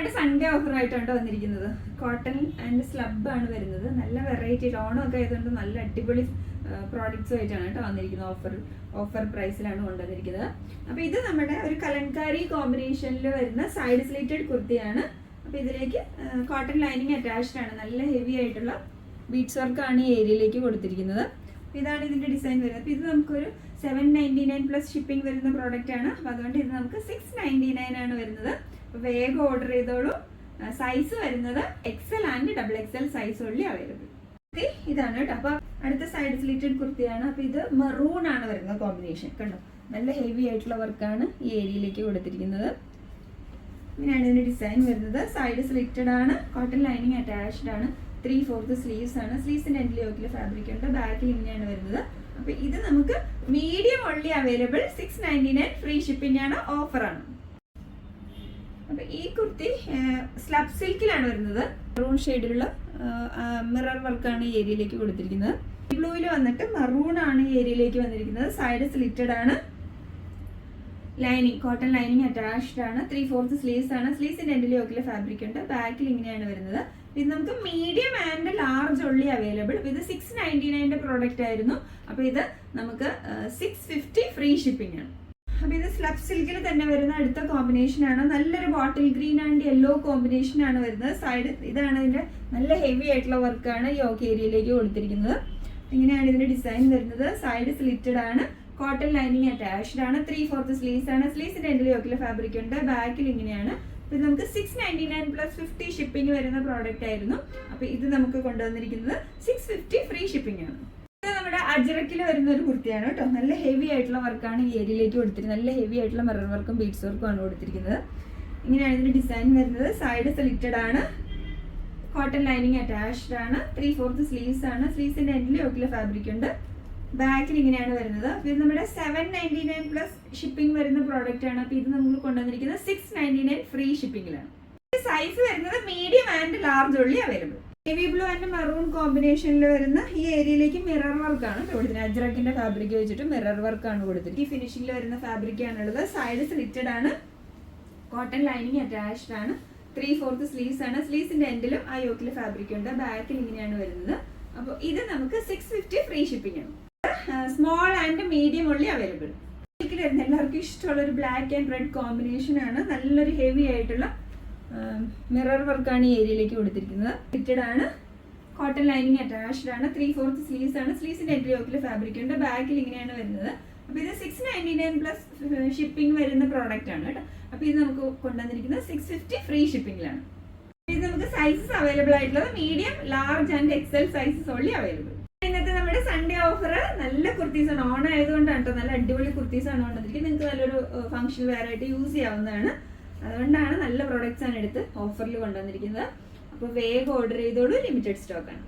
നമ്മുടെ Sunday offer ആയിട്ടാണ് വന്നിരിക്കുന്നത്. കോട്ടൺ ആൻഡ് സ്ലബ് ആണ് വരുന്നത്. നല്ല വെറൈറ്റി ഓണമൊക്കെ ആയതുകൊണ്ട് നല്ല അടിപൊളി പ്രോഡക്ട്സും ആയിട്ടാണ് കേട്ടോ വന്നിരിക്കുന്നത്. ഓഫർ പ്രൈസിലാണ് കൊണ്ടുവന്നിരിക്കുന്നത്. അപ്പൊ ഇത് നമ്മുടെ ഒരു കലങ്കാരി കോമ്പിനേഷനിൽ വരുന്ന സൈഡ് സ്ലിറ്റഡ് കുർത്തിയാണ്. അപ്പൊ ഇതിലേക്ക് കോട്ടൺ ലൈനിങ് അറ്റാച്ച്ഡ് ആണ്. നല്ല ഹെവി ആയിട്ടുള്ള ബീഡ്സ് വർക്കാണ് ഈ ഏരിയയിലേക്ക് കൊടുത്തിരിക്കുന്നത്. ഇതാണ് ഇതിന്റെ ഡിസൈൻ വരുന്നത്. അപ്പൊ ഇത് നമുക്കൊരു 799 പ്ലസ് ഷിപ്പിംഗ് വരുന്ന പ്രോഡക്റ്റ് ആണ്. അപ്പൊ അതുകൊണ്ട് ഇത് നമുക്ക് 699 ആണ് വരുന്നത്. അപ്പൊ വേഗം ഓർഡർ ചെയ്തോളൂ. സൈസ് വരുന്നത് XL ആൻഡ് XXL സൈസ് ഉള്ളി അവൈലബിൾ. ഇതാണ് കേട്ടോ. അപ്പൊ അടുത്ത സൈഡ് സ്ലിറ്റഡ് കുർത്തിയാണ്. അപ്പൊ ഇത് മെറൂൺ ആണ് വരുന്നത് കോമ്പിനേഷൻ. കണ്ടോ, നല്ല ഹെവി ആയിട്ടുള്ള വർക്കാണ് ഈ ഏരിയയിലേക്ക് കൊടുത്തിരിക്കുന്നത്. ഇങ്ങനെയാണ് ഇതിന്റെ ഡിസൈൻ വരുന്നത്. സൈഡ് സ്ലിറ്റഡ് ആണ്, കോട്ടൺ ലൈനിങ് അറ്റാച്ച്ഡ് ആണ്, 3/4 സ്ലീവ്സ് ആണ്. സ്ലീവ്സിന്റെ എൻഡിൽ യോക്കിൽ ഫാബ്രിക് ഉണ്ട്. ബാക്കിൽ ഇങ്ങനെയാണ് വരുന്നത്. അപ്പൊ ഇത് നമുക്ക് medium only available. 699 free shipping ആണ്, ഓഫർ ആണ്. അപ്പൊ ഈ കുർത്തി സ്ലബ് സിൽക്കിലാണ് വരുന്നത്. മെറൂൺ ഷെയ്ഡിലുള്ള മിറർ വർക്കാണ് ഈ ഏരിയയിലേക്ക് കൊടുത്തിരിക്കുന്നത്. ബ്ലൂവിൽ വന്നിട്ട് മെറൂൺ ആണ് ഈ ഏരിയയിലേക്ക് വന്നിരിക്കുന്നത്. സൈഡ് സ്ലിറ്റഡ് ആണ്, ലൈനിങ് കോട്ടൺ ലൈനിങ് അറ്റാച്ച്ഡ് ആണ്, 3/4 സ്ലീവ്സ് ആണ്. സ്ലീവ്സിന്റെ എൻഡിൽ യോക്കിൽ ഫാബ്രിക് ഉണ്ട്. ബാക്കിൽ ഇങ്ങനെയാണ് വരുന്നത്. ഇത് നമുക്ക് മീഡിയം ആൻഡ് ലാർജ് ഉള്ളി അവൈലബിൾ. ഇത് 699 പ്രോഡക്റ്റ് ആയിരുന്നു. അപ്പൊ ഇത് നമുക്ക് 650 ഫ്രീ ഷിപ്പിംഗ് ആണ്. അപ്പൊ ഇത് സ്ലബ് സിൽക്കിൽ തന്നെ വരുന്ന അടുത്ത കോമ്പിനേഷൻ ആണ്. നല്ലൊരു bottle green and yellow combination ആണ് വരുന്നത്. സൈഡ് ഇതാണ് ഇതിന്റെ നല്ല ഹെവി ആയിട്ടുള്ള വർക്കാണ് യോക്ക് ഏരിയയിലേക്ക് കൊടുത്തിരിക്കുന്നത്. ഇങ്ങനെയാണ് ഇതിന്റെ ഡിസൈൻ വരുന്നത്. സൈഡ് സ്ലിറ്റഡ് ആണ്, കോട്ടൺ ലൈനിങ് അറ്റാച്ച്ഡ് ആണ്, 3/4 സ്ലീവ്സ് ആണ്. സ്ലീവ്സിന്റെ എൻഡിൽ യോക്കിൽ ഫാബ്രിക് ഉണ്ട്. ബാക്കിൽ ഇങ്ങനെയാണ്. ഇത് നമുക്ക് 699 പ്ലസ് 50 ഷിപ്പിംഗ് വരുന്ന പ്രോഡക്റ്റ് ആയിരുന്നു. അപ്പൊ ഇത് നമുക്ക് കൊണ്ടുവന്നിരിക്കുന്നത് 650 ഫ്രീ ഷിപ്പിംഗ് ആണ്. ഇത് നമ്മുടെ അജറക്കിൽ വരുന്ന ഒരു കുർത്തിയാണ് കേട്ടോ. നല്ല ഹെവി ആയിട്ടുള്ള വർക്കാണ് ഈ ഏരിയയിലേക്ക് കൊടുത്തിരിക്കുന്നത്. നല്ല ഹെവി ആയിട്ടുള്ള മിറർ വർക്കും ബീഡ്സ് വർക്കും ആണ് കൊടുത്തിരിക്കുന്നത്. ഇങ്ങനെയാണ് ഇതിന്റെ ഡിസൈൻ വരുന്നത്. സൈഡ് സ്ലിറ്റഡ് ആണ്, കോട്ടൺ ലൈനിങ് അറ്റാച്ച്ഡ് ആണ്, 3/4 സ്ലീവ്സ് ആണ്. സ്ലീവ്സിന്റെ എൻഡിൽ യോക്കിൽ ഫാബ്രിക് ഉണ്ട്. ബാക്കിൽ ഇങ്ങനെയാണ് വരുന്നത്. ഇത് നമ്മുടെ 799 പ്ലസ് ഷിപ്പിംഗ് വരുന്ന പ്രോഡക്റ്റ് ആണ്. അപ്പൊ ഇത് നമ്മൾ കൊണ്ടുവന്നിരിക്കുന്നത് 699 ഫ്രീ ഷിപ്പിംഗിലാണ്. സൈസ് വരുന്നത് മീഡിയം ആൻഡ് ലാർജ് ഉള്ളി available. Navy blue and maroon കോമ്പിനേഷനിൽ വരുന്ന ഈ ഏരിയയിലേക്ക് മിറർ വർക്കാണ് കൊടുത്തിരിക്കുന്നത്. അജ്രക്കിന്റെ ഫാബ്രിക് വെച്ചിട്ട് മിറർ വർക്കാണ് കൊടുത്തിരിക്കുന്നത്. ഈ ഫിനിഷിംഗിൽ വരുന്ന ഫാബ്രിക് ആണുള്ളത്. സൈഡ് സ്ലിറ്റഡ് ആണ്, കോട്ടൺ ലൈനിങ് അറ്റാച്ച്ഡ് ആണ്, 3/4 സ്ലീവ്സ് ആണ്. സ്ലീവ്സിന്റെ എൻഡിലും ആ യോക്കിൽ ഫാബ്രിക് ഉണ്ട്. ബാക്കിൽ ഇങ്ങനെയാണ് വരുന്നത്. അപ്പോൾ ഇത് നമുക്ക് 650 ഫ്രീ ഷിപ്പിംഗ് ആണ്. സ്മോൾ ആൻഡ് മീഡിയം ഉള്ളി അവൈലബിൾ. എല്ലാവർക്കും ഇഷ്ടമുള്ള ഒരു ബ്ലാക്ക് ആൻഡ് റെഡ് കോമ്പിനേഷൻ ആണ്. നല്ലൊരു ഹെവി ആയിട്ടുള്ള മിറർ വർക്കാണ് ഈ ഏരിയയിലേക്ക് കൊടുത്തിരിക്കുന്നത്. ഫിറ്റഡ് ആണ്, കോട്ടൺ ലൈനിങ് അറ്റാച്ച്ഡ് ആണ്, 3/4 സ്ലീവ്സ് ആണ്. സ്ലീവ്സിന്റെ എൻഡ് യോക്കിൽ ഫാബ്രിക് ഉണ്ട്. ബാക്കിൽ ഇങ്ങനെയാണ് വരുന്നത്. അപ്പൊ ഇത് 699 പ്ലസ് ഷിപ്പിംഗ് വരുന്ന പ്രോഡക്റ്റ് ആണ് കേട്ടോ. അപ്പൊ ഇത് നമുക്ക് കൊണ്ടുവന്നിരിക്കുന്നത് 650 ഫ്രീ ഷിപ്പിംഗിലാണ്. ഇത് നമുക്ക് സൈസസ് അവൈലബിൾ ആയിട്ടുള്ളത് medium, large and XL sizes only available. ഇന്നത്തെ നമ്മുടെ സൺഡേ ഓഫർ നല്ല കുർത്തീസ് ആണ്. ഓണം ആയതുകൊണ്ടാണ് കേട്ടോ. നല്ല അടിപൊളി കുർത്തീസ് ആണ് കൊണ്ടുവന്നിരിക്കുന്നത്. നിങ്ങൾക്ക് നല്ലൊരു ഫംഗ്ഷൻ വെയർ ആയിട്ട് യൂസ് ചെയ്യാവുന്നതാണ്. അതുകൊണ്ടാണ് നല്ല പ്രോഡക്റ്റ്സ് ആണ് എടുത്ത് ഓഫറിൽ കൊണ്ടുവന്നിരിക്കുന്നത്. അപ്പോൾ വേഗം ഓർഡർ ചെയ്തോളൂ. ലിമിറ്റഡ് സ്റ്റോക്ക് ആണ്.